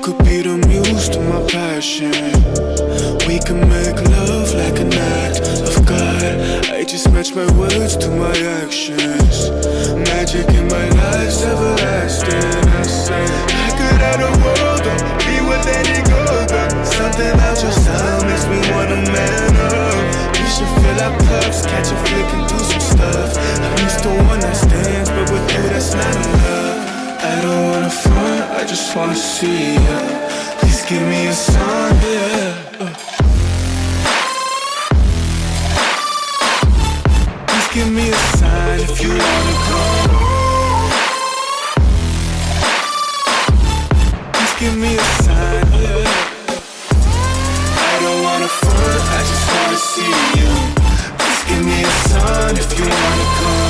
could be the muse to my passion. We can make love like an act of God. I just match my words to my actions. Magic in my life's everlasting. I say I could have the world, or we would let it go, but something about your style makes me wanna man up. We should fill our cups, catch a flick and do some stuff. I'm used to one night stands, but with you that's not enough. I don't wanna front, I just wanna see ya. Please give me a sign, yeah. Please give me a sign if you wanna come. Please give me a sign, yeah. I don't wanna front, I just wanna see you. Please give me a sign if you wanna come.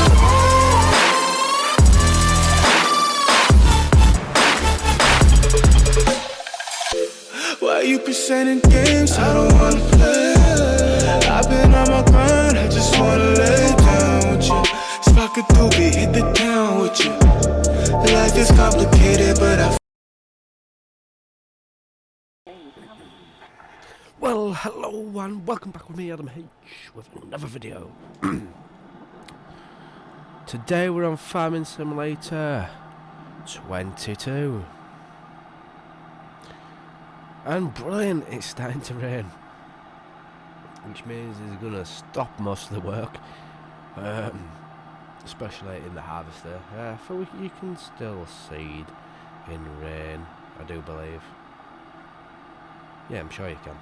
Why you presenting games I don't wanna play? I've been on my grind, I just wanna lay down with you. Spark a doobie, hit the town with you. Life is complicated, but I. Well, hello and welcome back with me, Adam H, with another video. Today we're on Farming Simulator 22. And brilliant, it's starting to rain, which means it's going to stop most of the work, especially in the harvester. For you can still seed in rain, I do believe. Yeah, I'm sure you can.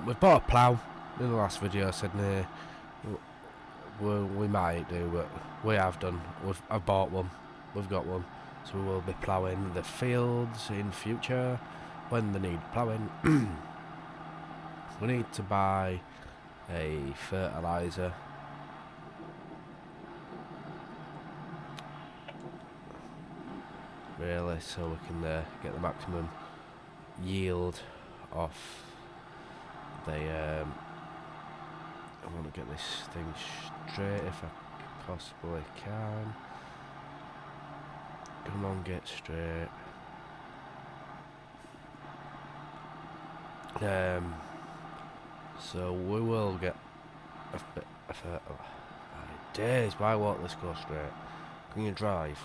We've bought a plough. In the last video I said we might do, but we have done. I've bought one, we've got one. So we will be ploughing the fields in future when they need ploughing. We need to buy a fertiliser. Really, so we can get the maximum yield off the I want to get this thing straight if I possibly can. Come on, get straight. So we will get a bit of days. Why won't this go straight? Can you drive?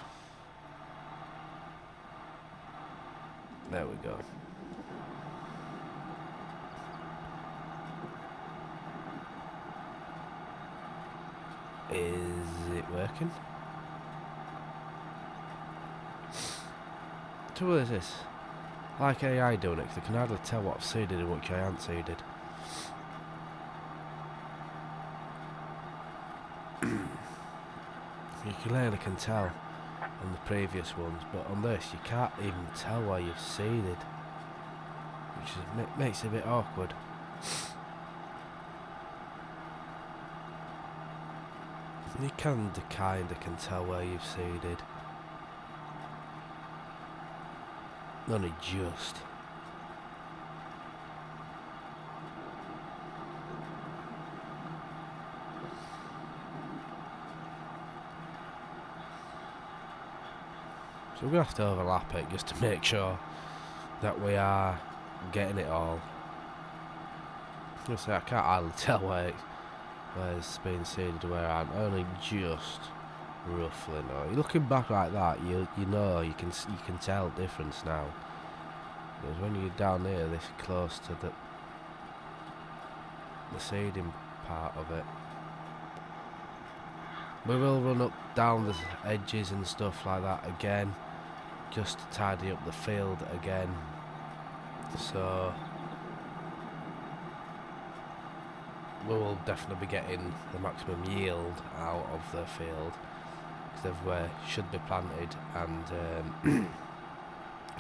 There we go. Is it working? What is this? Like AI doing it, 'cause they can hardly tell what I've seeded and which I haven't seeded. You clearly can tell on the previous ones, but on this you can't even tell where you've seeded, which makes it a bit awkward. You kinda can tell where you've seeded. Only just. So we're going to have to overlap it just to make sure that we are getting it all. I can't hardly tell where it's been seeded, where I'm only just roughly know. You're looking back like that, you know, you can tell the difference now. Because when you're down here this close to the seeding part of it, we will run up down the edges and stuff like that again, just to tidy up the field again. So we will definitely be getting the maximum yield out of the field, because they should be planted, and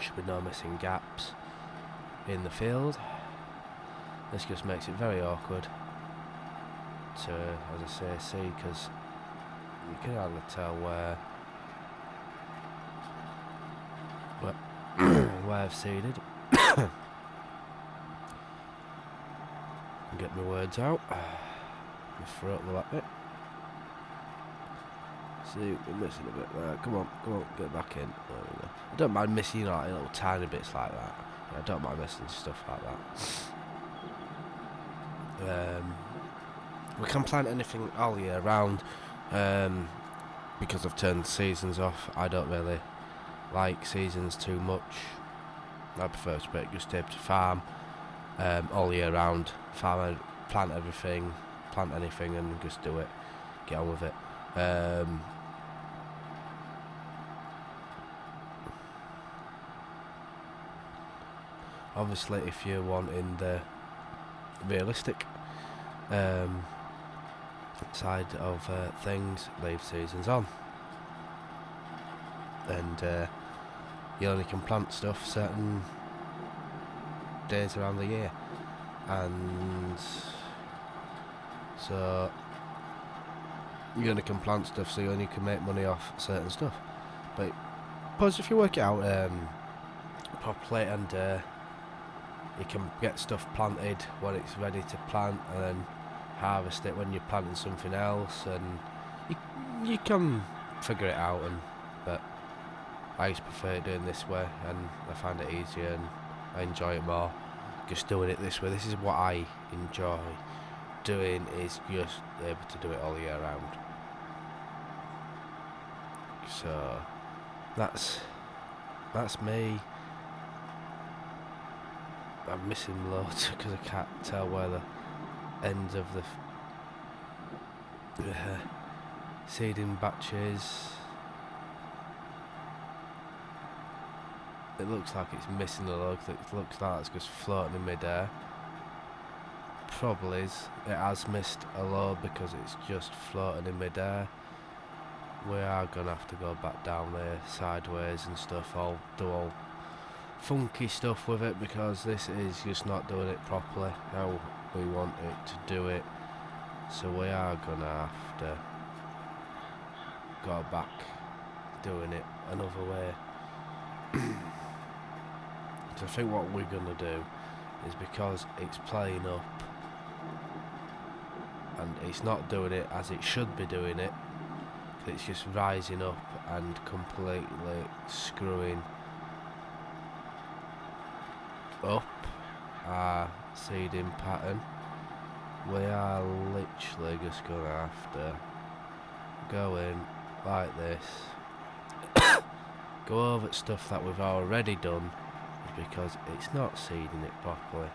should be no missing gaps in the field. This just makes it very awkward to, as I say, see, because you can hardly tell where I've seeded. Get my words out. My throat will let it. See, we're missing a bit there. Come on, get back in. There we go. I don't mind missing like little tiny bits like that. I don't mind missing stuff like that. We can plant anything all year round. Because I've turned seasons off, I don't really like seasons too much. I prefer to just able to farm all year round. Plant everything, plant anything, and just do it. Get on with it. Obviously, if you're wanting the realistic side of things, leave seasons on, and you only can plant stuff certain days around the year, and so you only can plant stuff, so you only can make money off certain stuff. But suppose if you work it out properly, and you can get stuff planted when it's ready to plant, and then harvest it when you're planting something else, and you can figure it out. But I just prefer doing this way, and I find it easier, and I enjoy it more just doing it this way. This is what I enjoy doing, is just able to do it all year round. So that's me. I'm missing loads because I can't tell where the ends of the seeding batches. It looks like it's missing a log. It looks like it's just floating in mid-air. Probably is. It has missed a load because it's just floating in mid-air. We are gonna have to go back down there sideways and stuff. I'll do all funky stuff with it, because this is just not doing it properly how we want it to do it. So we are gonna have to go back doing it another way. So I think what we're gonna do is, because it's playing up and it's not doing it as it should be doing it, it's just rising up and completely screwing up our seeding pattern. We are literally just gonna have to go in like this, go over stuff that we've already done, because it's not seeding it properly.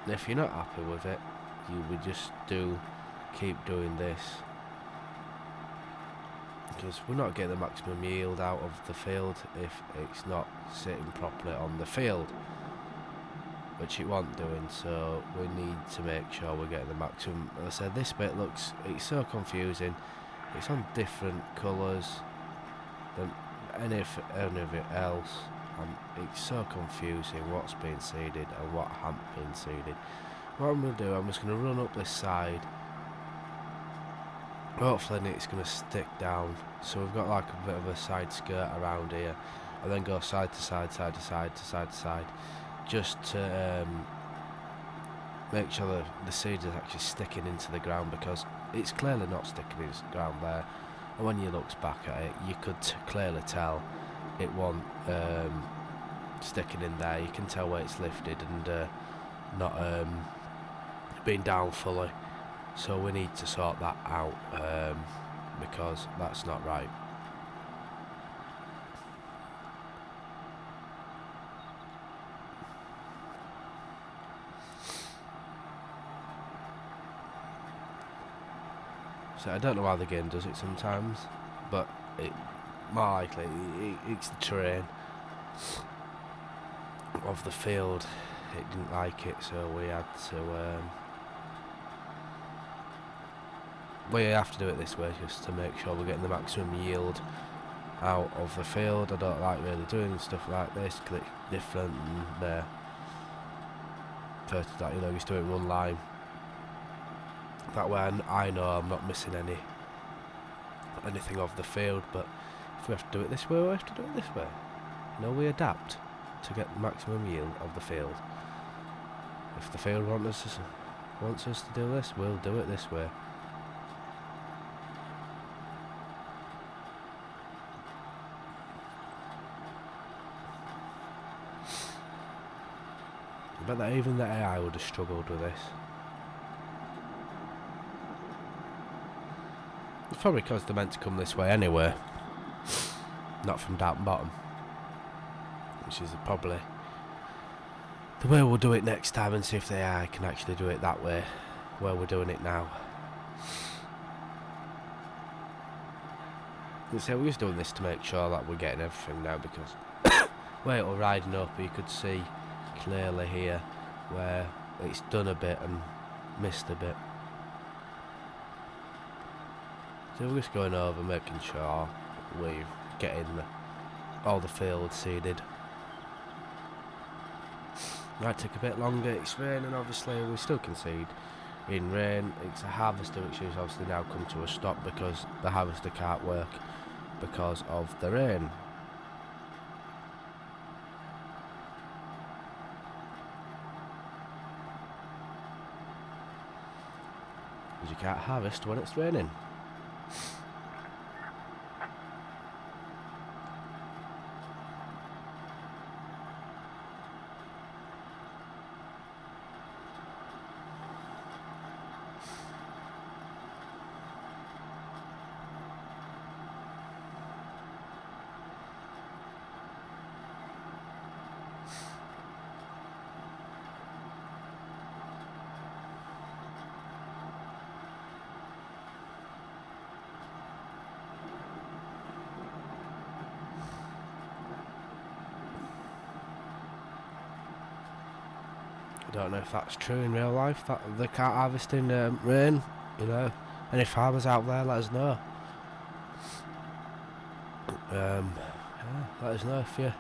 And if you're not happy with it, you would just keep doing this, because we're not getting the maximum yield out of the field if it's not sitting properly on the field, which it wasn't doing. So we need to make sure we're getting the maximum. As I said, this bit it's so confusing. It's on different colours than any of it else, and it's so confusing what's being seeded and what hasn't been seeded. What I'm going to do, I'm just going to run up this side. Hopefully it's going to stick down, so we've got like a bit of a side skirt around here, and then go side to side, side to side, to side to side, just to make sure the seed is actually sticking into the ground, because it's clearly not sticking into the ground there. And when you look back at it, you could clearly tell it wasn't sticking in there. You can tell where it's lifted and not being down fully. So we need to sort that out, because that's not right. So I don't know why the game does it sometimes, but it more likely it's the terrain of the field. It didn't like it, so we had to we have to do it this way, just to make sure we're getting the maximum yield out of the field. I don't like really doing stuff like this because it's different, and first that, just do it in one line. That way I know I'm not missing anything of the field. But if we have to do it this way, we have to do it this way. We adapt to get the maximum yield of the field. If the field wants us to do this, we'll do it this way. But that even the AI would have struggled with this. It's probably because they're meant to come this way anyway, not from down bottom, which is probably the way we'll do it next time, and see if the AI can actually do it that way, where we're doing it now. So we're just doing this to make sure that we're getting everything now, because where it was riding up, you could see clearly here where it's done a bit and missed a bit. So we're just going over, making sure we're getting all the field seeded. Might take a bit longer, it's raining obviously, we still concede in rain. It's a harvester which has obviously now come to a stop because the harvester can't work because of the rain. Because you can't harvest when it's raining. I don't know if that's true in real life, that they can't harvest in rain, you know. Any farmers out there, let us know. Yeah, let us know if it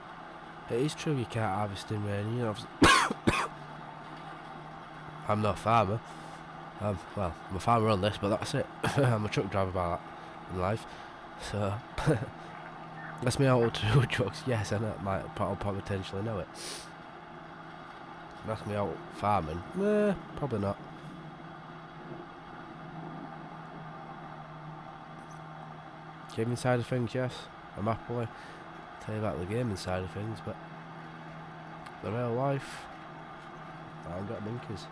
is true you can't harvest in rain, you know. I'm no farmer. Well, I'm a farmer on this, but that's it. I'm a truck driver by that in life. So, that's me out to trucks. Yes, I know, I'll potentially know it. That's me out farming. Probably not. Gaming side of things, yes. I'm happily tell you about the gaming side of things, but the real life, I haven't got monkeys.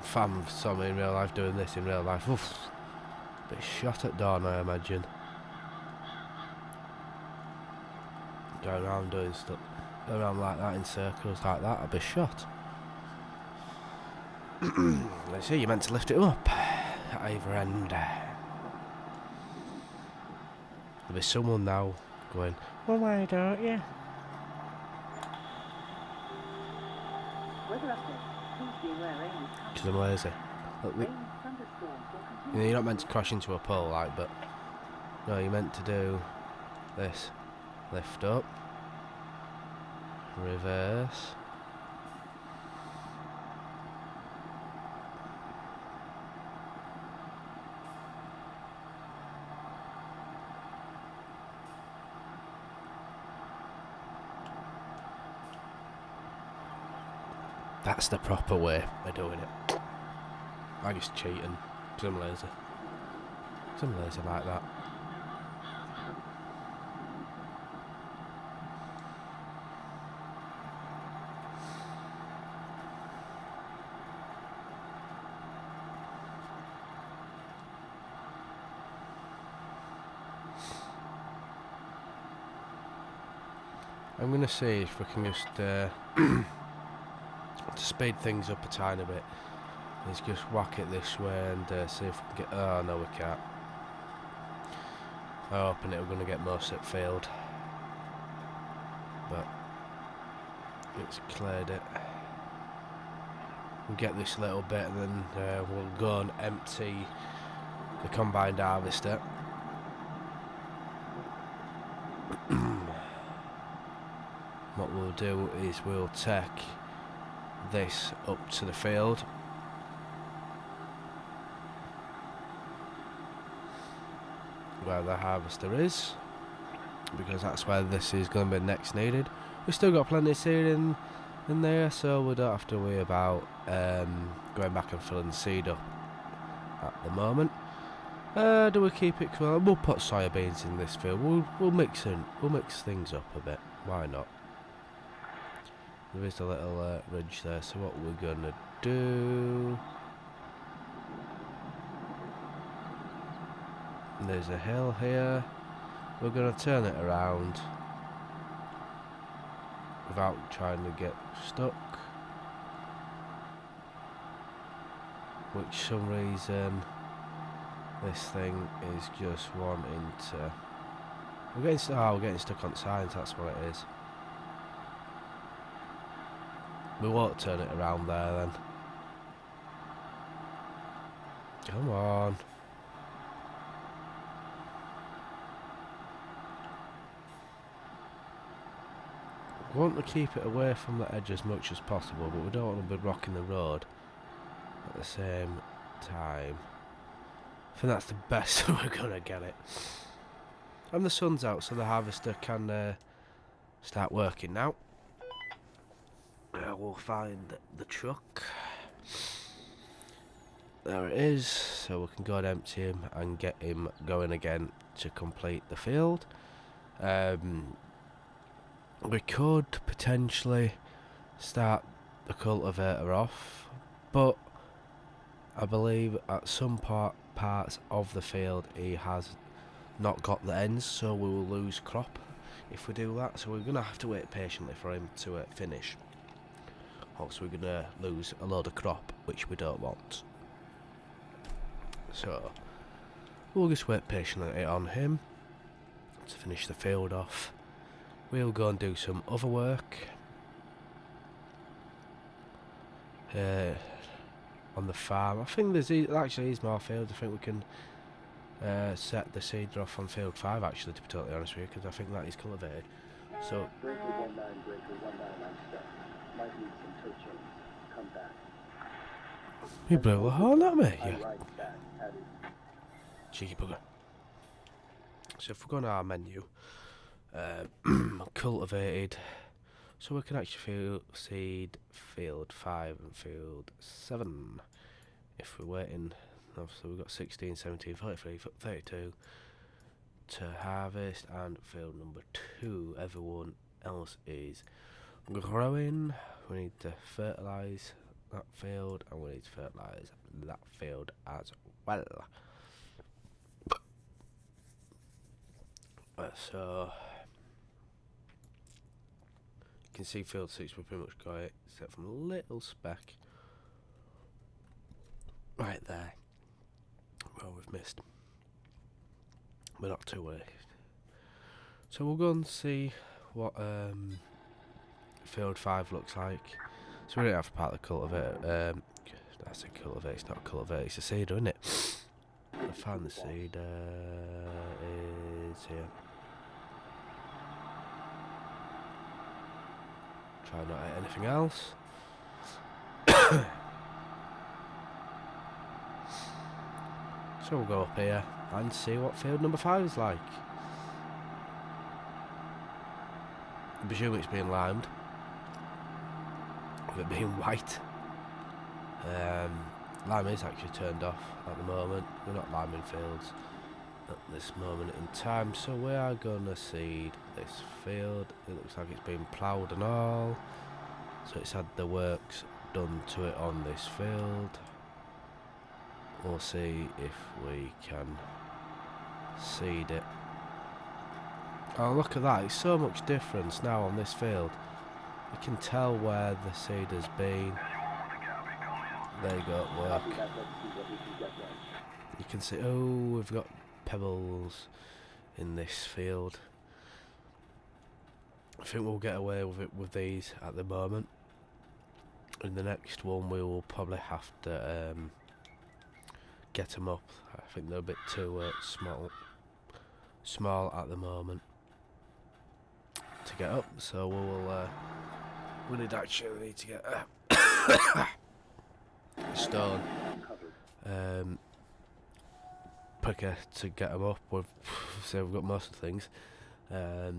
Fam saw me in real life doing this in real life. Oof. Bit shot at dawn, I imagine. Going around doing stuff, going around like that in circles like that, I'd be shot. Let's see, you meant to lift it up at either end. There'll be someone now going, well, why don't you? Because I'm lazy. Look, you know, you're not meant to crash into a pole, like, but no, you're meant to do this. Lift up, reverse, that's the proper way of doing it. I'm just cheating. Because I'm lazy. Because I'm lazy like that. I'm going to see if we can just to speed things up a tiny bit. Let's just whack it this way and see if we can get... Oh, no, we can't. I'm hoping it we're going to get most at field. But it's cleared it. We'll get this little bit and then we'll go and empty the combined harvester. What we'll do is we'll take this up to the field. Where the harvester is, because that's where this is going to be next needed. We've still got plenty of seed in there, so we don't have to worry about going back and filling the seed up at the moment. Do we keep it? Well, we'll put soybeans in this field. We'll mix things up a bit. Why not? There is a little ridge there. So what we're gonna do? There's a hill here. We're gonna turn it around without trying to get stuck. Which some reason this thing is just wanting to. We're getting stuck on signs. That's what it is. We won't turn it around there then. Come on. We want to keep it away from the edge as much as possible, but we don't want to be rocking the road at the same time. I think that's the best we're gonna get it. And the sun's out, so the harvester can start working now. We'll find the truck. There it is, so we can go and empty him and get him going again to complete the field. We could potentially start the cultivator off, but I believe at some parts of the field he has not got the ends, so we will lose crop if we do that. So we're going to have to wait patiently for him to finish. Also, we're going to lose a load of crop, which we don't want. So we'll just wait patiently on him to finish the field off. We'll go and do some other work on the farm. I think there's actually is more fields. I think we can set the seeder off on field 5 actually, to be totally honest with you, because I think that is cultivated. So Breaker 19, breaker 19 on step. Might need some toe chains. Come back. you blew the horn at me, I you like that. Added. cheeky bugger. So if we go on our menu, cultivated, so we can actually seed field 5 and field 7 if we're waiting. Obviously we've got 16, 17, 43, 32 to harvest, and field number 2 everyone else is growing. We need to fertilise that field, and we need to fertilise that field as well. So you can see field 6 we've pretty much got it, except from a little speck right there where we've missed. We're not too worried. So we'll go and see what field 5 looks like. So we don't have to part of the cultivator. That's a cultivator, it's not a cultivator, it's a seeder, isn't it? I found the seeder is here. Try not to hit anything else. So we'll go up here and see what field number 5 is like. I presume it's being limed, with it being white. Lime is actually turned off at the moment. We're not liming fields at this moment in time, so we are gonna seed this field. It looks like it's been ploughed and all, so it's had the works done to it on this field. We'll see if we can seed it. Oh, look at that, it's so much difference now on this field. You can tell where the seed has been. There you go, work. You can see, oh, we've got pebbles in this field. I think we'll get away with it with these at the moment. In the next one we will probably have to get them up. I think they're a bit too small at the moment to get up, so we need to get a stone picker to get them up. We've got most of the things. I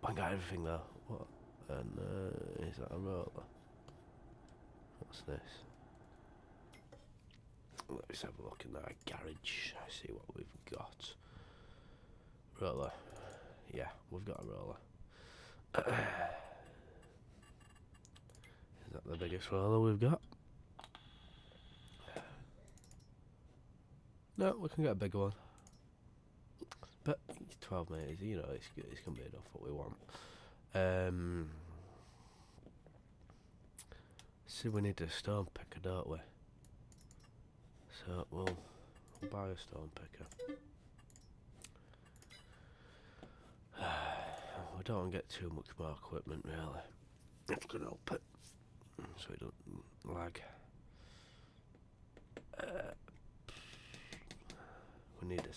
ain't got everything though. What? And is that a roller? What's this? Let's have a look in our garage. See what we've got. Roller. Yeah, we've got a roller. Is that the biggest roller we've got? No, we can get a bigger one. But 12 metres, you know, it's going to be enough what we want. See, we need a stone picker, don't we? So we'll buy a stone picker. We don't want to get too much more equipment, really. If we can help it, so we don't lag. We need a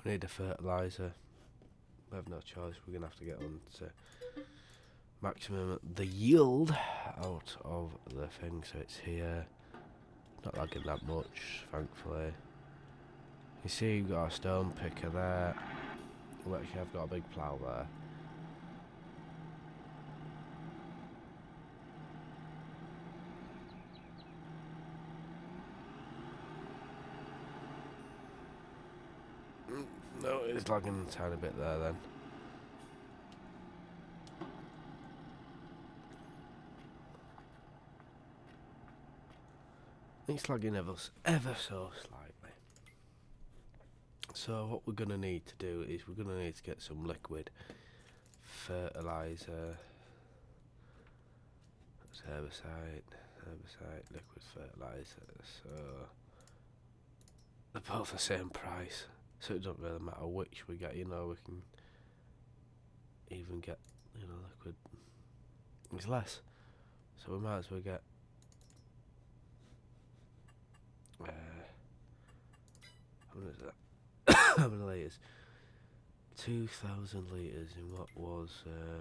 we need a fertilizer. We have no choice. We're gonna have to get on to maximum the yield out of the thing, so it's here. Not lagging that much, thankfully. You see, you've got a stone picker there. Well, actually, I've got a big plough there. No, it's lagging a tiny bit there then. It's lagging ever so slightly. So what we're going to need to do is we're going to need to get some liquid fertilizer. That's herbicide, liquid fertilizer. So they're both the same price. So it doesn't really matter which we get, you know, we can even get, you know, liquid. It's less. So we might as well get how many is that? How many litres? 2,000 litres in what was 900.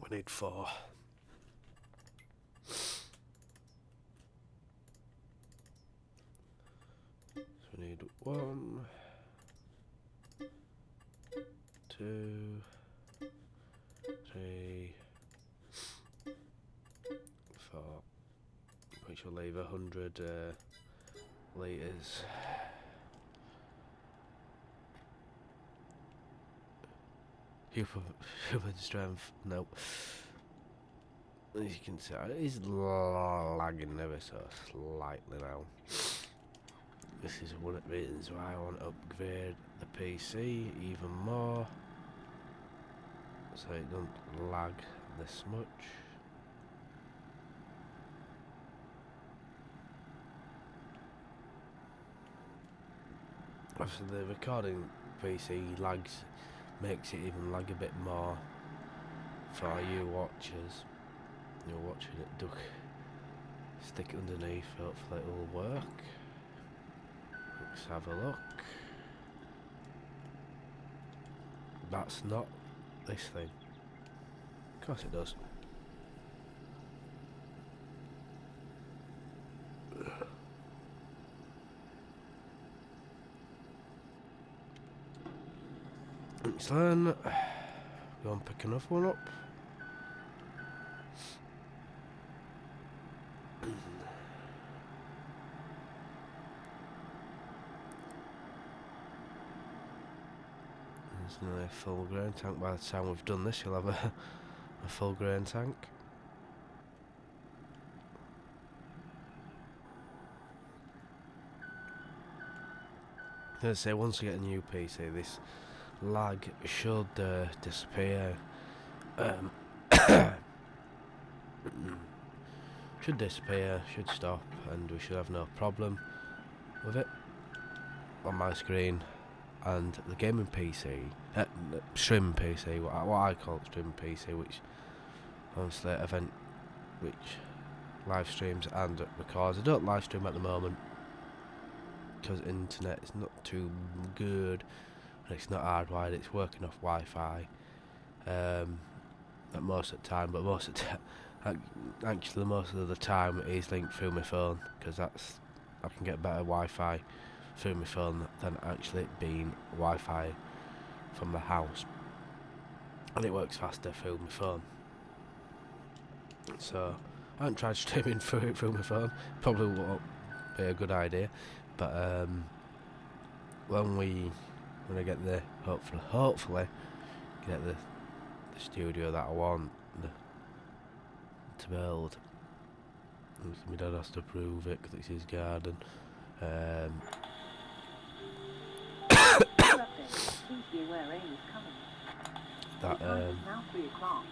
We need 4. So we need 1, 2, 3, 4, which will leave 100 litres. Human strength, nope. As you can see, it is lagging ever so slightly now. This is one of the reasons why I want to upgrade the PC even more, so it don't lag this much. Obviously the recording PC lags, makes it even lag a bit more for you watchers. You're watching it duck, stick it underneath, hopefully it will work. Let's have a look. That's not this thing. Of course it does. Then go and pick another one up. There's no full grain tank. By the time we've done this, you'll have a full grain tank. Let's say once we get a new PC, this lag should disappear. Should disappear, should stop, and we should have no problem with it on my screen. And the gaming PC, streaming PC, what I call streaming PC, which honestly which live streams and records. I don't live stream at the moment because internet is not too good. It's not hardwired, it's working off Wi-Fi at most of the time, but actually most of the time it is linked through my phone, because I'm I can get better Wi-Fi through my phone than actually being Wi-Fi from the house, and it works faster through my phone. So I haven't tried streaming through my phone. Probably won't be a good idea, but when I get the hopefully get the studio that I want to build. My dad has to prove it because it's his garden. Please be aware rain is coming. That The time is now 3 o'clock.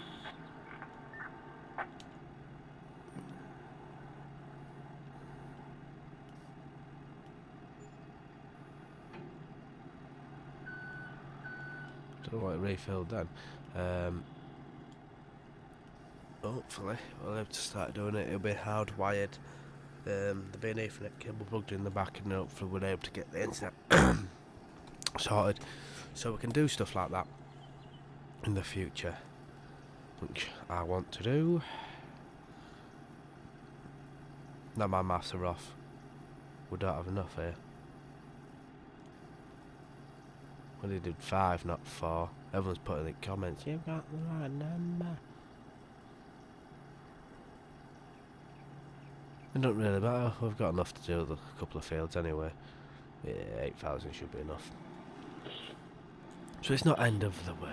don't know what it refilled then. Hopefully I'll have to start doing it. It'll be hardwired. There'll be an Ethernet cable plugged in the back, and hopefully we'll be able to get the internet sorted, so we can do stuff like that in the future, which I want to do. Now my maths are off. We don't have enough here. We only did 5, not 4. Everyone's putting in the comments, you've got the right number. It doesn't really matter. We've got enough to do with a couple of fields anyway. Yeah, 8,000 should be enough. So it's not end of the world.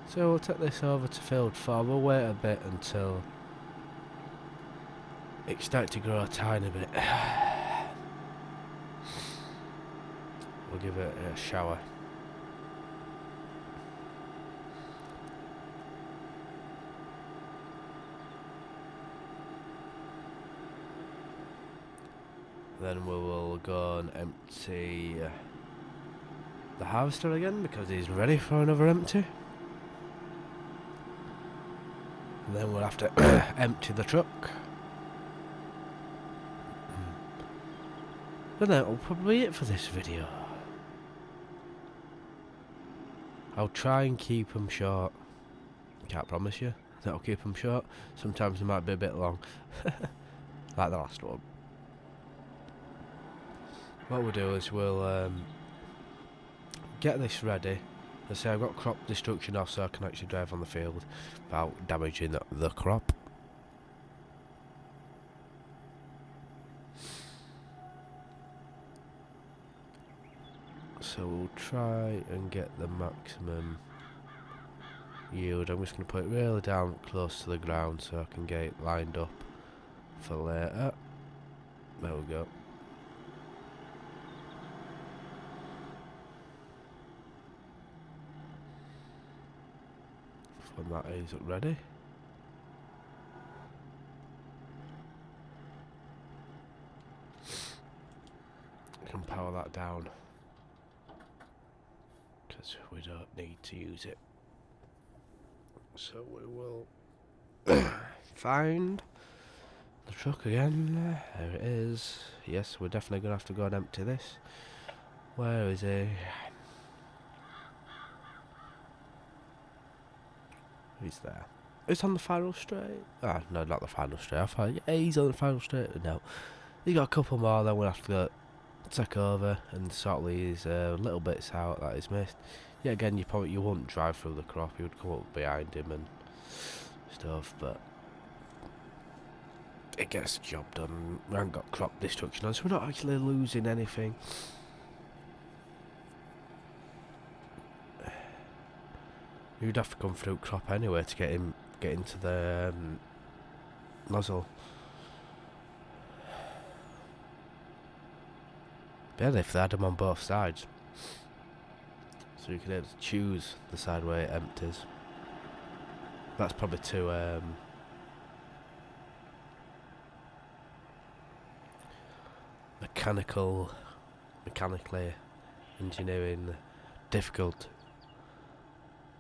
So we'll take this over to field 4. We'll wait a bit until it starts to grow a tiny bit. We'll give it a shower. Then we will go and empty the harvester again because he's ready for another empty. And then we'll have to empty the truck. And that will probably be it for this video. I'll try and keep them short. Can't promise you that I'll keep them short. Sometimes they might be a bit long. Like the last one. What we'll do is we'll get this ready. Let's say I've got crop destruction off so I can actually drive on the field without damaging the crop. So we'll try and get the maximum yield. I'm just going to put it really down close to the ground so I can get it lined up for later. There we go. When that is ready. I can power that down because we don't need to use it. So we will find the truck again. There it is. Yes, we're definitely going to have to go and empty this. Where is he? He's there. It's on the final straight. Ah, no, not the final straight. I thought, yeah, he's on the final straight. No, he got a couple more. Then we'll have to go take over and sort these little bits out that he's missed. Yeah, again, you wouldn't drive through the crop. You would come up behind him and stuff, but it gets the job done. We haven't got crop destruction on, so we're not actually losing anything. You'd have to come through crop anyway to get into the nozzle. But yeah, if they had them on both sides, so you could able to choose the side where it empties. That's probably too mechanically engineering difficult.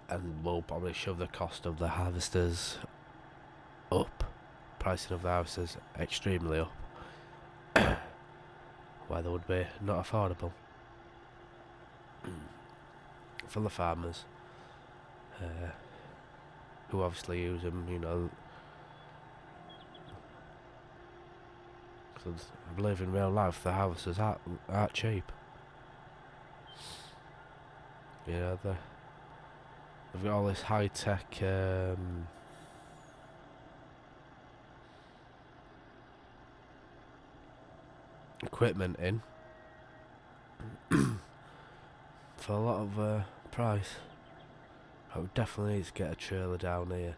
And we'll probably shove the cost of the harvesters up. Pricing of the harvesters extremely up. Where they would be not affordable. For the farmers. Who obviously use them, you know. 'Cause I believe in real life the houses aren't cheap. You know, they've got all this high tech equipment in for a lot of price. I would definitely need to get a trailer down here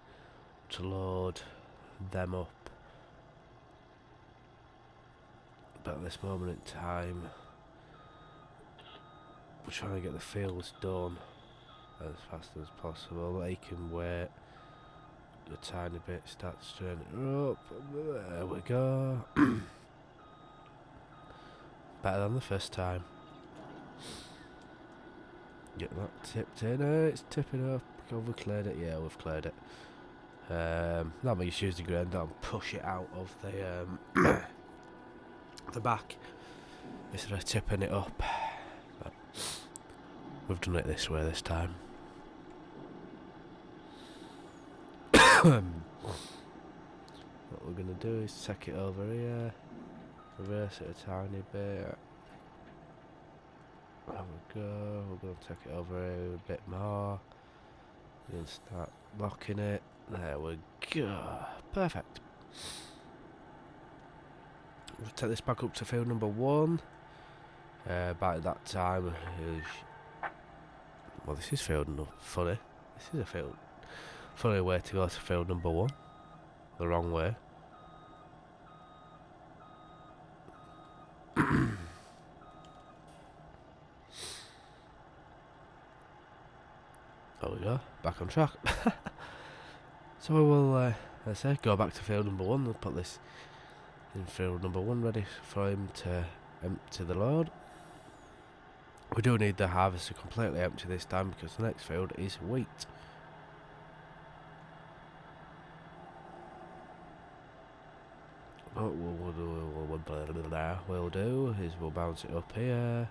to load them up. But at this moment in time, we're trying to get the fields done as fast as possible. They can wait a tiny bit, start stirring it up. There we go. Better than the first time. Get that tipped in. It's tipping up. Have we cleared it? Yeah, we've cleared it. That makes use the grain down, push it out of the the back instead of tipping it up. But we've done it this way this time. What we're gonna do is take it over here, reverse it a tiny bit. There we go. We're gonna take it over here a bit more. Then start locking it. There we go. Perfect. We'll take this back up to field number 1. Back at that time, well, this is field funny. This is a field funny way to go to field number 1. The wrong way. There we go, back on track. So we will, as I say, go back to field number 1 and put this in field number 1 ready for him to empty the load. We do need the harvester completely empty this time because the next field is wheat. What we'll do is we'll bounce it up here.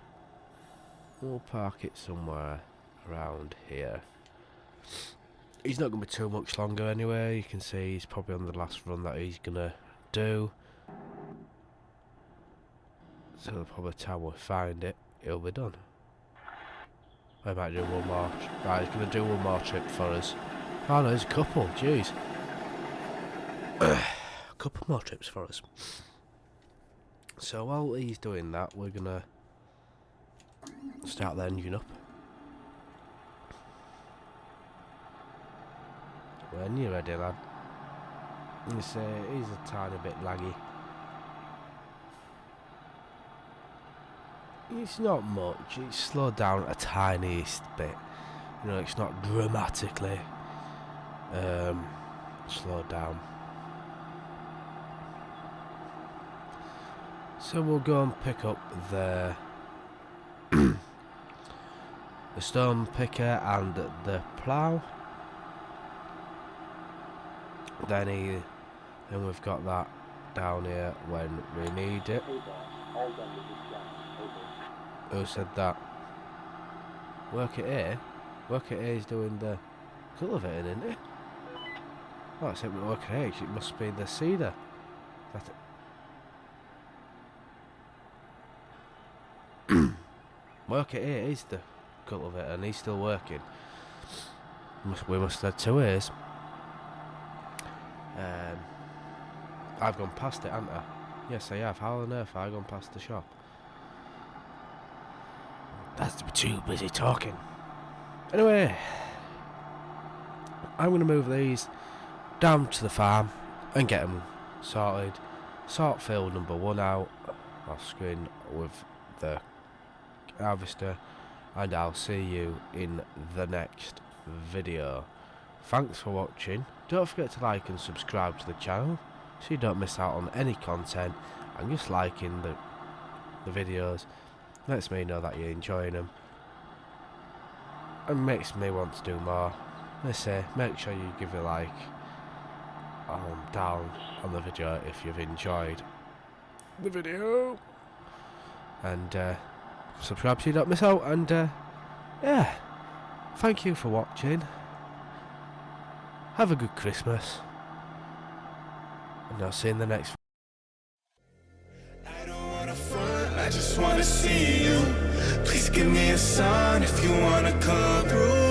We'll park it somewhere around here. He's not going to be too much longer anyway. You can see he's probably on the last run that he's going to do. So probably by the time we find it, it'll be done. I might do one more. Right, he's going to do one more trip for us. Oh no, there's a couple. Jeez. A couple more trips for us. So while he's doing that, we're going to start the engine up. When you're ready, lad. You say he's a tiny bit laggy. It's not much, it's slowed down a tiniest bit. You know, it's not dramatically slowed down. So we'll go and pick up the the stone picker and the plough. Then we've got that down here when we need it. All done with this job. Over. Who said that? Work it here? Work it here is doing the cultivating, isn't it? Oh, it's work it here, it must be the seeder. That's it. Work it here is the cultivator and he's still working. We must have 2 ears. I've gone past it, haven't I? Yes, I have. How on earth have I gone past the shop? That's too busy talking. Anyway, I'm going to move these down to the farm and get them sorted. Sort field number 1 out off screen with the harvester, and I'll see you in the next video. Thanks for watching. Don't forget to like and subscribe to the channel so you don't miss out on any content, and just liking the videos lets me know that you're enjoying them and makes me want to do more. Let's say, make sure you give a like down on the video if you've enjoyed the video, and subscribe so you don't miss out, and yeah, thank you for watching. Have a good Christmas, and I'll see you in the next I just wanna see you. Please give me a sign if you wanna come through.